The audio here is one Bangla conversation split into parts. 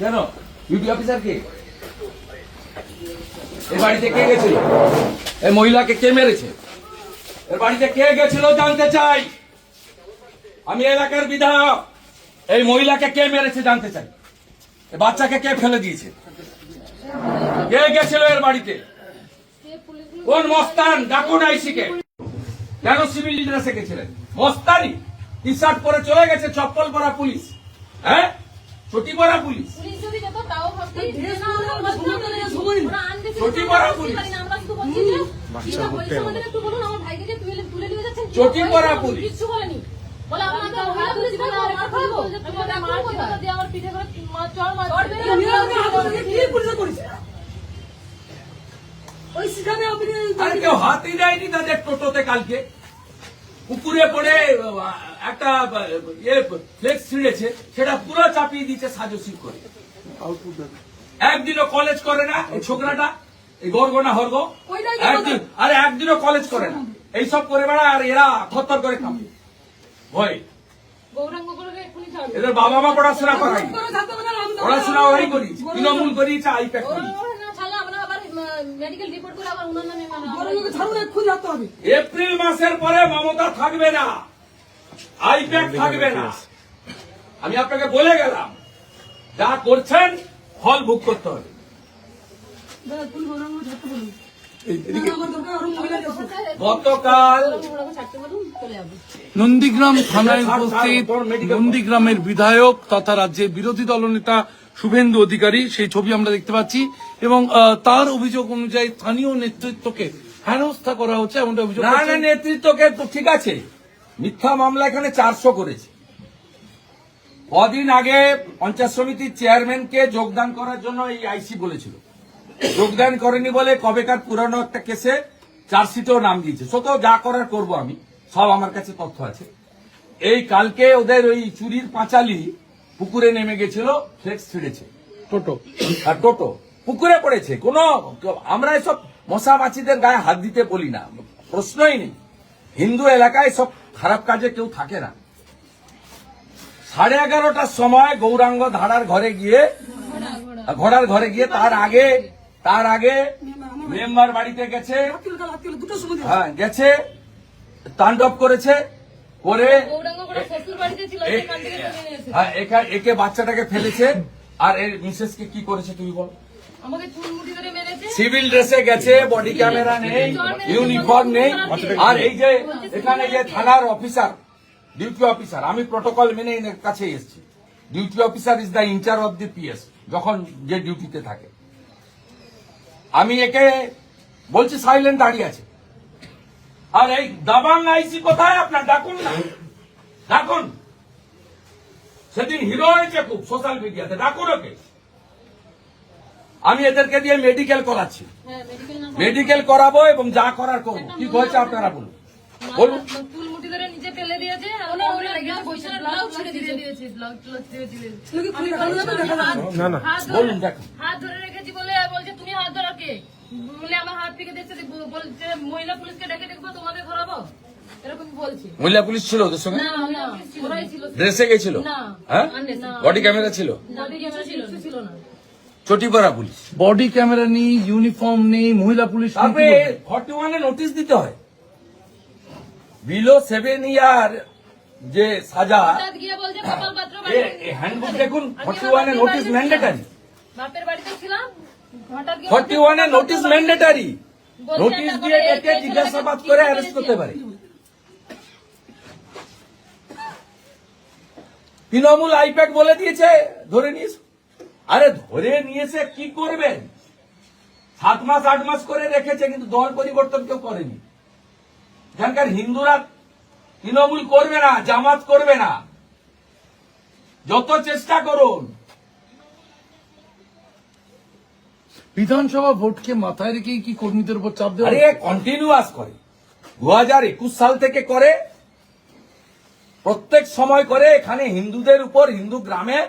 কেন ডিউটি অফিসার কে? এই বাড়িতে কে গেছিল? এই মহিলাকে কে মেরেছে? এর বাড়িতে কে গেছিল জানতে চাই। আমি এলাকার বিধায়ক। এই মহিলাকে কে মেরেছে জানতে চাই। এই বাচ্চাকে কে ফেলে দিয়েছে? কে গেছিল এর বাড়িতে? কোন মস্তান? ডাকুন আইসিকে। কেন সিভিল ড্রেসে গেছিলেন? মস্তানি টি শার্ট পরে চলে গেছে, চপ্পল পরা পুলিশ, হ্যাঁ চটি পরা পুলিশ, চটি পরা পুলিশ, চটি পরা পুলিশ। আর কেউ হাতই দেয়নি তাদের টোটোতে। কালকে পুকুরে পড়ে একটা ফ্লেক্স ছিঁড়েছে, সেটা পুরো চাপিয়ে দিয়েছে সাজসিং করে। একদিনও কলেজ করে না এই ছোকরাটা, এই গর্গনা হর্গ। একদিনও কলেজ করে না, এইসব করে বেড়ায়। আর এরা থরথর করে কাঁপে ভয়। এদের বাবা মা পড়াশোনা করাই, পড়াশোনা ওরাই করি, তৃণমূল করিয়েছে, আইপ্যাক করিয়েছে। এপ্রিল মাসের পরে মমতা থাকবে না, আইপ্যাক থাকবে না। আমি আপনাকে বলে গেলাম, যা করছেন ফল ভোগ করতে হবে। গতকাল নন্দীগ্রাম থানায় উপস্থিত নন্দীগ্রামের বিধায়ক তথা রাজ্যের বিরোধী দলনেতা শুভেন্দু অধিকারী, সেই ছবি আমরা দেখতে পাচ্ছি। এবং তার অভিযোগ অনুযায়ী স্থানীয় নেতৃত্বকে হেনস্থা করা হচ্ছে এমনটা অভিযোগ। না না, নেতৃত্বকে তো ঠিক আছে, মিথ্যা মামলা এখানে 400 করেছে। কদিন আগে পঞ্চায়েত সমিতির চেয়ারম্যানকে যোগদান করার জন্য এই আইসি বলেছিল, যোগদান করেনি বলে কবেকার পুরানো একটা কেসে চার্জশিটেও নাম দিয়েছে। সত যা করার করব আমি, সব আমার কাছে তথ্য আছে। এই কালকে ওদের ওই চুরির পাঁচালি পুকুরে নেমে গেছিল, ফ্লেক্স ছিঁড়েছে, টোটো আর টোটো পুকুরে পড়েছে। কোন আমরা এসব মশা মাছিদের গায়ে হাত দিতে বলি না, প্রশ্নই নেই। হিন্দু এলাকায় সব খারাপ কাজে কেউ থাকে না। 11:30টার সময় গৌরাঙ্গ ঘোড়ার ঘরে গিয়ে তার আগে মেম্বার বাড়িতে গেছে, হ্যাঁ গেছে, তাণ্ডব করেছে, করে একে বাচ্চাটাকে ফেলেছে। আর এর মিসেসকে কি করেছে তুমি বল? সিভিল ড্রেসে গেছে, বডি ক্যামেরা নেই, ইউনিফর্ম নেই। আর এই যে এখানে যে থানার অফিসার, ডিউটি অফিসার, আমি প্রটোকল মেনে এর কাছে এসেছি। Duty officer is the incharge of the PS, যখন যে ডিউটিতে থাকে। আমি একে বলছি সাইলেন্ট দাঁড়িয়ে আছে। আর এই দাবাং আইসি কোথায় আপনার? ডাকুন না, ডাকুন। সেদিন হিরো হয়েছে খুব সোশ্যাল মিডিয়াতে, ডাকুন ওকে। আমি এদেরকে দিয়ে মেডিকেল করাচ্ছি, মেডিকেল করাবো এবং যা করার করবো। কি হয়েছে আপনারা বলুন, বলুন। বলুন, দেখুন। হাত ধরে রেখেছি বলে বলছে তুমি হাত ধরো কে? বলে আমার হাত থেকে দেখছে, বলছে মহিলা পুলিশকে ডেকে দেখবো, তোমাদের ধরাবো, এরকম বলছে। মহিলা পুলিশ ছিল ওদের সঙ্গে? ওরাই ছিল। ড্রেসে গেছিল? হ্যাঁ, বডি ক্যামেরা ছিল? ছিল না। চটি পরা পুলিশ, বডি ক্যামেরা নেই, ইউনিফর্ম নেই, মহিলা পুলিশ। তারপরে 41-এ নোটিশ দিতে হয়। বিলো 7 ইয়ার যে সাজা, হ্যান্ডবুক দেখুন, 41-এ নোটিশ ম্যান্ডেটারি। বাপের বাড়িতে ছিলাম, 41-এ নোটিশ ম্যান্ডেটারি। নোটিশ দিয়ে একে জিজ্ঞাসাবাদ করে অ্যারেস্ট করতে পারে। তৃণমূল আইপ্যাক বলে দিয়েছে ধরে নিয়েছে। আরে ধরে নিয়েছে কি করবেন? 7 মাস 8 মাস করে রেখেছে, কিন্তু দল পরিবর্তন কেউ করেনি। এখানকার হিন্দুরা তৃণমূল করবে না, জামাত করবে না, যত চেষ্টা করুন। বিধানসভা ভোটকে মাথায় রেখে কি কর্মীদের উপর চাপ দেওয়া? আরে কন্টিনিউয়াস করে, 2021 সাল থেকে করে, প্রত্যেক সময় করে। এখানে হিন্দুদের উপর, হিন্দু গ্রামে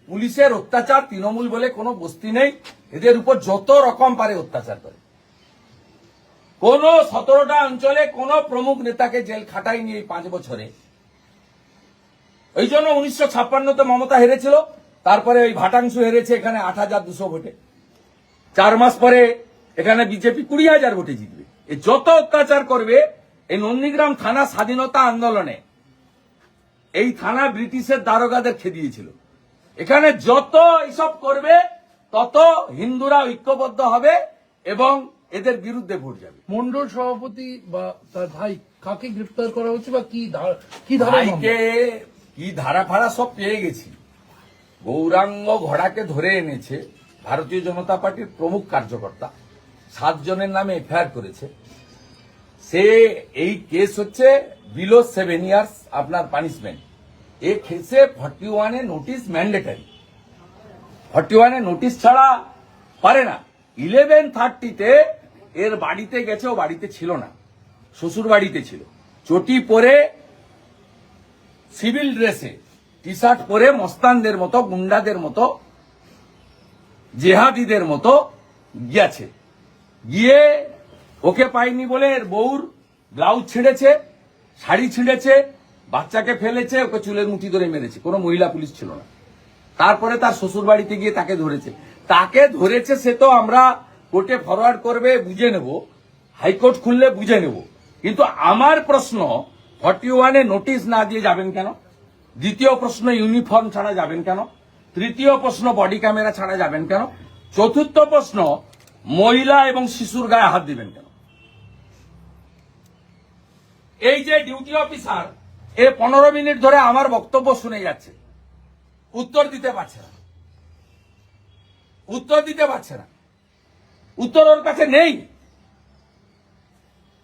পুলিশের অত্যাচার, তৃণমূল বলে কোনো বস্তি নেই, এদের উপর যত রকম পারে অত্যাচার করে। কোন 17টা অঞ্চলে কোন প্রমুখ নেতাকে জেল খাটায়নি এই 5 বছরে। এই জন্য 1956-তে মমতা হেরেছিল, তারপরে ওই ভাটাংশু হেরেছে এখানে 8,200 ভোটে। 4 মাস পরে এখানে বিজেপি 20,000 ভোটে জিতবে। এই যত অত্যাচার করবে, এই নন্দীগ্রাম থানা স্বাধীনতা আন্দোলনে এই থানা ব্রিটিশের দারোগাদের খেদিয়েছিল। এখানে যত এইসব করবে তত হিন্দুরা ঐক্যবদ্ধ হবে এবং এদের বিরুদ্ধে ভোট যাবে। মন্ডল সভাপতি বা তার ভাই কাকে গ্রেপ্তার করা হচ্ছে বা কি ধারা ভাইকে কি ধারা ফাড়া সব পেয়ে গেছি। গৌরাঙ্গ ঘোড়াকে ধরে এনেছে ভারতীয় জনতা পার্টির প্রমুখ কার্যকর্তা, 7 জনের নামে এফআইআর করেছে। সে এই কেস হচ্ছে বিলো 7 ইয়ার্স আপনার পানিশমেন্ট। এ কেসে 41 নোটিশ ম্যান্ডেটারি। 41 নোটিশ ছাড়া পারে না। 11:30-তে এর বাড়িতে গেছে, ও বাড়িতে ছিল না, শ্বশুর বাড়িতে ছিল। চটি পরে সিভিল ড্রেসে টি শার্ট পরে মস্তানদের মতো, গুন্ডাদের মতো, জেহাদিদের মতো গিয়েছে। গিয়ে ওকে পাইনি বলে এর বউর ব্লাউজ ছিঁড়েছে, শাড়ি ছিঁড়েছে, বাচ্চাকে ফেলেছে, ওকে চুলের মুঠি ধরে মেরেছে। কোনো মহিলা পুলিশ ছিল না। তারপরে তার শ্বশুর বাড়িতে গিয়ে তাকে ধরেছে। তাকে ধরেছে সে তো আমরা কোর্টে ফরওয়ার্ড করবে, বুঝে নেব, হাইকোর্ট খুললে বুঝে নেব। কিন্তু আমার প্রশ্ন, 41-এ নোটিশ না দিয়ে যাবেন কেন? দ্বিতীয় প্রশ্ন, ইউনিফর্ম ছাড়া যাবেন কেন? তৃতীয় প্রশ্ন, বডি ক্যামেরা ছাড়া যাবেন কেন? চতুর্থ প্রশ্ন, মহিলা এবং শিশুর গায়ে হাত দিবেন কেন? এই যে ডিউটি অফিসার, এ 15 মিনিট ধরে আমার বক্তব্য শুনে যাচ্ছে, উত্তর দিতে পারছে না। উত্তর ওর কাছে নেই,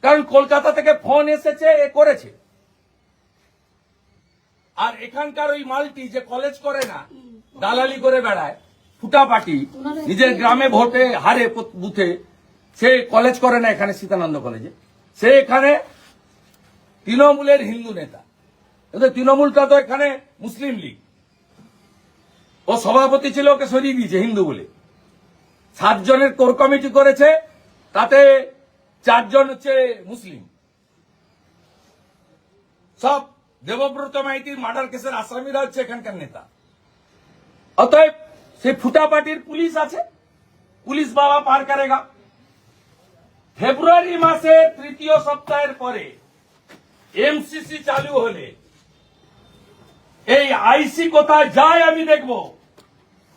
কারণ কলকাতা থেকে ফোন এসেছে, এ করেছে। আর এখানকার ওই মালটি যে কলেজ করে না, দালালি করে বেড়ায়, ফুটাপাটি, নিজের গ্রামে ভোটে হারে বুথে, সে কলেজ করে না এখানে সীতানন্দ কলেজে। সে এখানে তৃণমূলের হিন্দু নেতা, কিন্তু তৃণমূলটা তো এখানে মুসলিম লীগ। ও সভাপতি ছিল, ওকে সরিয়ে দিয়েছে হিন্দু বলে। 7 জনের কোর কমিটি করেছে, তাতে 4 জন হচ্ছে মুসলিম। সব দেবব্রত মাইতির মার্ডার কেসের আসামিরা হচ্ছে এখানকার নেতা। অতএব সেই ফুটাপাটির পুলিশ আছে, পুলিশ বাবা পার করেগা। ফেব্রুয়ারি মাসের 3য় সপ্তাহের পরে এমসিসি চালু হলে এই আইসি কোথায় যায় আমি দেখব।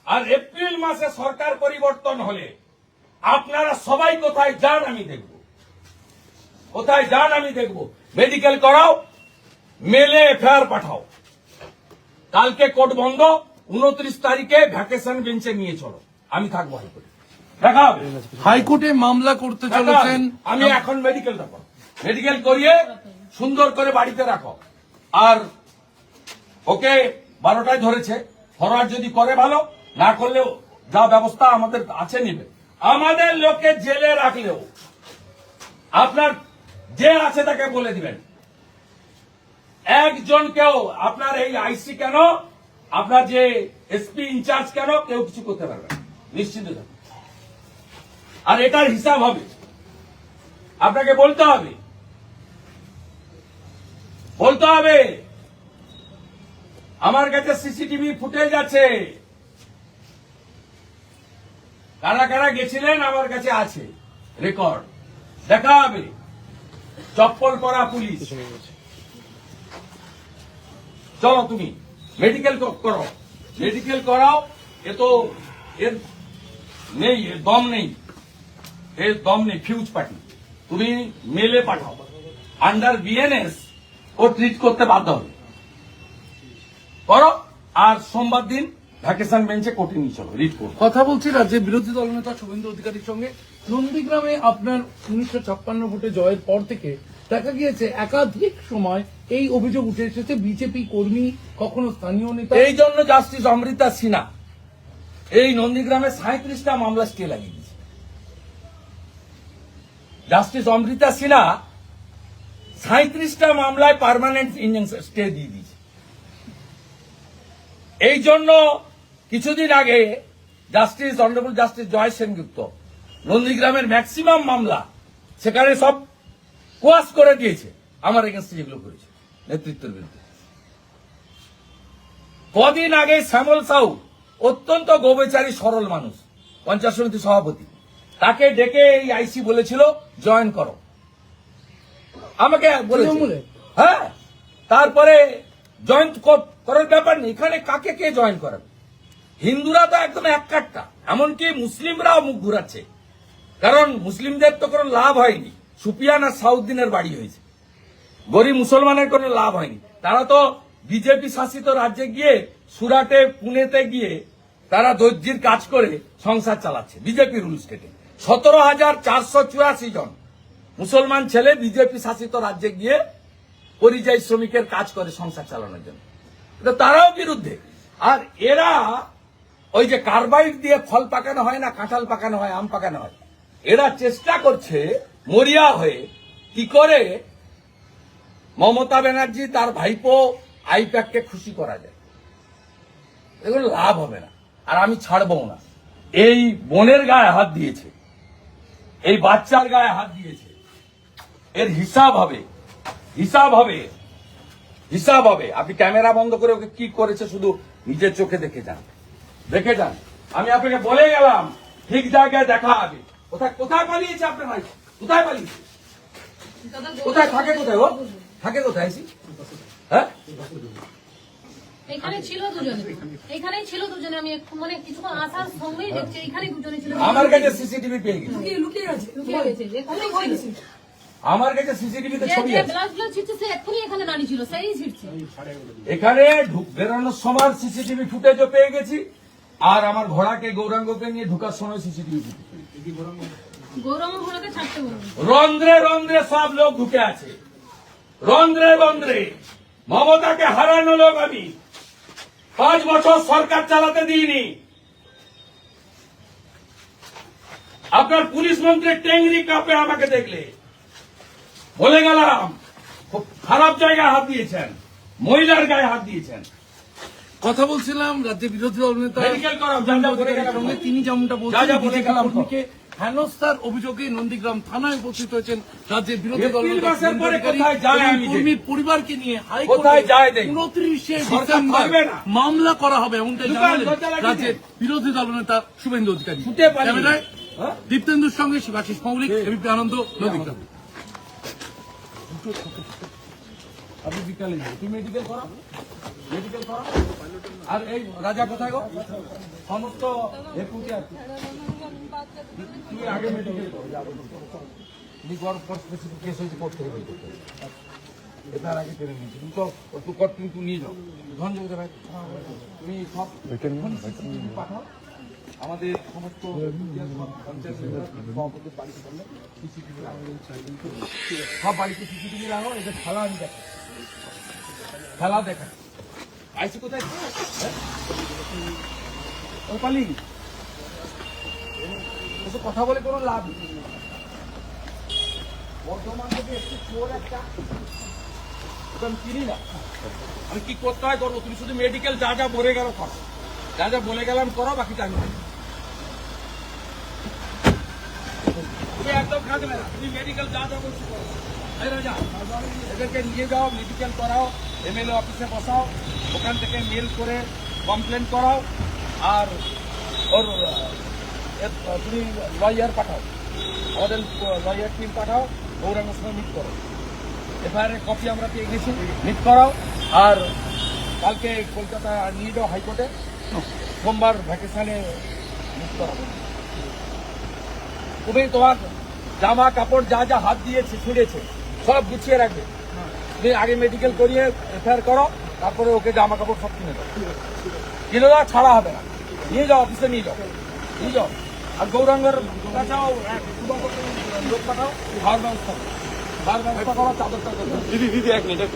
আর এপ্রিল মাসে সরকার পরিবর্তন হলে আপনারা সবাই কোথায় যান আমি দেখব। মেডিকেল করাও, মেলে এফআইআর পাঠাও। কালকে কোর্ট বন্ধ, 29 তারিখে ভ্যাকেশন বেঞ্চে নিয়ে চলো, আমি থাকবো হাইকোর্টে। দেখা হবে। হাইকোর্টে মামলা করতে চলেছেন। আমি এখন মেডিকেল করিয়ে সুন্দর করে বাড়িতে রাখো। আর ওকে 12টায় ধরেছে, ফরওয়ার্ড যদি করে ভালো, না করলেও যা ব্যবস্থা আমাদের আছে নিবে। আমাদের লোককে জেলে রাখলেও আপনার যে আছে তাকে বলে দিবেন, একজনকেও আপনার এই আইসি কেন, আপনার যে এসপি ইনচার্জ কেন, কেউ কিছু করতে পারবে না, নিশ্চিন্ত থাকুন। আর এটার হিসাব হবে, আপনাকে বলতে হবে। আমার কাছে সিসিটিভি ফুটেজ আছে, কারা কারা গেছিলেন আমার কাছে আছে রেকর্ড, দেখা হবে। চপ্পল পরা পুলিশ, চলো তুমি মেডিকেল করাও। এ তো এর নেই, এর দম নেই, ফিউজ পার্টি। তুমি মেলে পাঠাও, আন্ডার বিএনএস ও ট্রিট করতে বাধ্য হবে, করো। আর সোমবার দিন ভ্যাকেশন বেঞ্চে কোর্টে নিয়ে চলো, রিট করো। কথা বলছি রাজ্যের বিরোধী দলনেতা শুভেন্দু অধিকারীর সঙ্গে। নন্দীগ্রামে আপনার 1956 ভোটে জয়ের পর থেকে দেখা গিয়েছে একাধিক সময় এই অভিযোগ উঠে এসেছে, বিজেপি কর্মী, কখনো স্থানীয় নেতা। এই জন্য জাস্টিস অমৃতা সিনহা এই নন্দীগ্রামে 37টা মামলা স্টে লাগিয়ে দিয়েছে। জাস্টিস অমৃতা সিনহা 37টা মামলায় পার্মানেন্ট ইনজাংশন স্টে দিয়ে দিয়েছে। এই জন্য কিছুদিন আগে অনারেবল জাস্টিস জয় সেনগুপ্ত নন্দীগ্রামের ম্যাক্সিমাম মামলা সেখানে সব কোয়াশ করে দিয়েছে, আমার এগেন্স্টে যেগুলো করেছে নেতৃত্বের বিরুদ্ধে। কদিন আগে শ্যামল সাউ অত্যন্ত গোবেচারী সরল মানুষ, পঞ্চায়েত সমিতি সভাপতি, তাকে ডেকে এই আইসি বলেছিল জয়েন করো, আমাকে বলেছিল। হ্যাঁ, তারপরে জয়েন করার ব্যাপার নেই, এখানে কাকে কে জয়েন করেন? হিন্দুরা তো একদম এক কাট্টা, এমনকি মুসলিমরাও মুখ ঘুরাচ্ছে, কারণ মুসলিমদের তো কোনো লাভ হয়নি, সুপিয়ান আর সাউদ্দিনের বাড়ি হয়েছে, গরিব মুসলমানের কোনো লাভ হয়নি। তারা তো বিজেপি শাসিত রাজ্যে গিয়ে, সুরাটে পুনেতে গিয়ে তারা দর্জির কাজ করে সংসার চালাচ্ছে বিজেপি রুল স্টেটে। 17,484 জন মুসলমান ছেলে বিজেপি শাসিত রাজ্যে গিয়ে পরিযায়ী শ্রমিকের কাজ করে সংসার চালানোর জন্য, তো তারাও বিরুদ্ধে। আর এরা ওই যে কার্বাইড দিয়ে ফল পাকানো হয় না, কাঁঠাল পাকানো হয়, আম পাকানো হয়, এরা চেষ্টা করছে মরিয়া হয়ে কি করে মমতা ব্যানার্জি তার ভাইপো আইপ্যাককে খুশি করা যায়। এগুলো লাভ হবে না, আর আমি ছাড়বো না। এই বোনের গায়ে হাত দিয়েছে, এই বাচ্চার গায়ে হাত দিয়েছে, এর হিসাব হবে, হিসাব হবে, হিসাব হবে। আপনি ক্যামেরা বন্ধ করে ওকে কি করেছে শুধু নিজের চোখে দেখে যান, দেখে যান। আমি আপনাকে বলে গেলাম ঠিক জায়গায় দেখা হবে। কোথায় কোথায় পালিয়েছে আপনার ভাই? কোথায় পালিয়েছে? কোথায় থাকে? কোথায় ও থাকে? কোথায়? হ্যাঁ, এখানে ছিল দুজনে, এখানেই ছিল দুজনে। আমি মানে কিছুক্ষণ আসার সঙ্গেই দেখছি এখানে দুজনে ছিল। আমার কাছে সিসিটিভি পেয়ে গেছি, লুকিয়ে গেছে, এখানেই ছিল। আমার কাছে সিসিটিভিতে ছবি যে আছে। ব্লাড ছিটছে সে এখনই এখানে দাঁড়িয়ে ছিল, সেই ছিটছে। এখানে বেরোনোর সময় সিসিটিভি ফুটেজও পেয়ে গেছি, আর আমার ঘোড়াকে গৌরাঙ্গকে নিয়ে ঢুকার সময় সিসিটিভি ফুটেজ। গৌরঙ্গ ঘোড়াকে ছাড়তে বলুন। রন্ধ্রে রন্ধ্রে সব লোক ঢুকে আছে, রন্ধ্রে রন্ধ্রে। মমতাকে হারানো লোক আমি 5 বছর সরকার চালাতে দিইনি। আপনার পুলিশ মন্ত্রী টেংরি কাপে আমাকে দেখলে বলে গেলাম, খুব খারাপ জায়গায় হাত দিয়েছেন, মহিলার গায়ে হাত দিয়েছেন। কথা বলছিলাম রাজ্যের বিরোধী দলনেতা মেডিকেল করাও, যা যা বলে গেলাম। সঙ্গে তিনি যেমনটা যা বলছেন যা বলে বিজেপি গেলাম। কর্মীকে হেনস্থার অভিযোগে নন্দীগ্রাম থানায় উপস্থিত হয়েছেন রাজ্যের বিরোধী এপ্রিল দলনেতা মাসের শুভেন্দু পরে অধিকারী কোথায় যায় এবং আমি দেখি। কর্মীর পরিবারকে নিয়ে কোথায় যায় দেখি। 29শে সরকার ডিসেম্বর থাকবে না। মামলা করা হবে এমনটাই দোকান জানালেন দরজা লাগিয়ে রাজ্যের বিরোধী দলনেতা শুভেন্দু অধিকারী। ছুটে পালিয়ে। ক্যামেরায় হ্যাঁ? দীপ্তেন্দুর সঙ্গে শিবাশিস মৌলিক, এবিপি আনন্দ, নন্দীগ্রাম। আপনি বিকালে যান, তুমি মেডিকেল করাও, মেডিকেল করাও। আর এই রাজা কোথায় গো? সমস্ত একুটি আছে, তুমি আগে মেডিকেল করো, যাবো তুমি গড় স্পেসিফিক কেস হয়েছে কোর্ট থেকে বের করতে হবে। এটার আগে টেনে নিয়েছি, তুমি তো একটু কট কিন্তু নিয়ে যাও ধনযোগ ভাই, তুমি সব পাঠাও আমাদের সমস্ত পঞ্চায়েত সভাপতির বাড়িতে করলে সিসিটিভি সব বাড়িতে সিসিটিভি লাগাও। এদের খেলা আমি দেখা, খেলা দেখা। আইসি কোথায়? ও পালি ওসব কথা বলে কোনো লাভ নেই। বর্ধমান থেকে একটু চোর একটা, ওটা আমি চিনি না, আমি কি করতে হয় করবো। তুমি শুধু মেডিকেল যা যা বলে গেল করো, যা যা বলে গেলাম করো, বাকিটা আমি করবো। তুমি একদম খাটবে না, তুমি মেডিকেল যা যা বলছি করো। এই রাজা, এদেরকে নিয়ে যাও, মেডিকেল করাও, এমএলএ অফিসে বসাও, ওখান থেকে মেল করে কমপ্লেন করাও, আর ওর তুমি লয়ার পাঠাও, আমাদের লয়ার টিম পাঠাও, গৌরাঙ্গের সঙ্গে মিট করো। এফআইআর কপি আমরা পেয়ে গেছি, মিট করাও। আর কালকে কলকাতা নিয়ে যাও হাইকোর্টে, সোমবার ভ্যাকেশনে মিট করাবো। তুমি তোমার জামা কাপড় যা যা হাত দিয়েছে ছিঁড়েছে সব গুছিয়ে রাখবে। তুমি আগে মেডিকেল করিয়ে এফআইআর করো, তারপরে ওকে জামা কাপড় সব কিনে দাও, কিনে দাও, ছাড়া হবে না। নিয়ে যাও, অফিসে নিয়ে যাও, নিয়ে যাও। আর গৌরাঙ্গের কাছেও লোক পাঠাও, খাওয়ার ব্যবস্থা করো, খাওয়ার ব্যবস্থা করো, চাদর টাদর। দিদি দিদি 1 মিনিট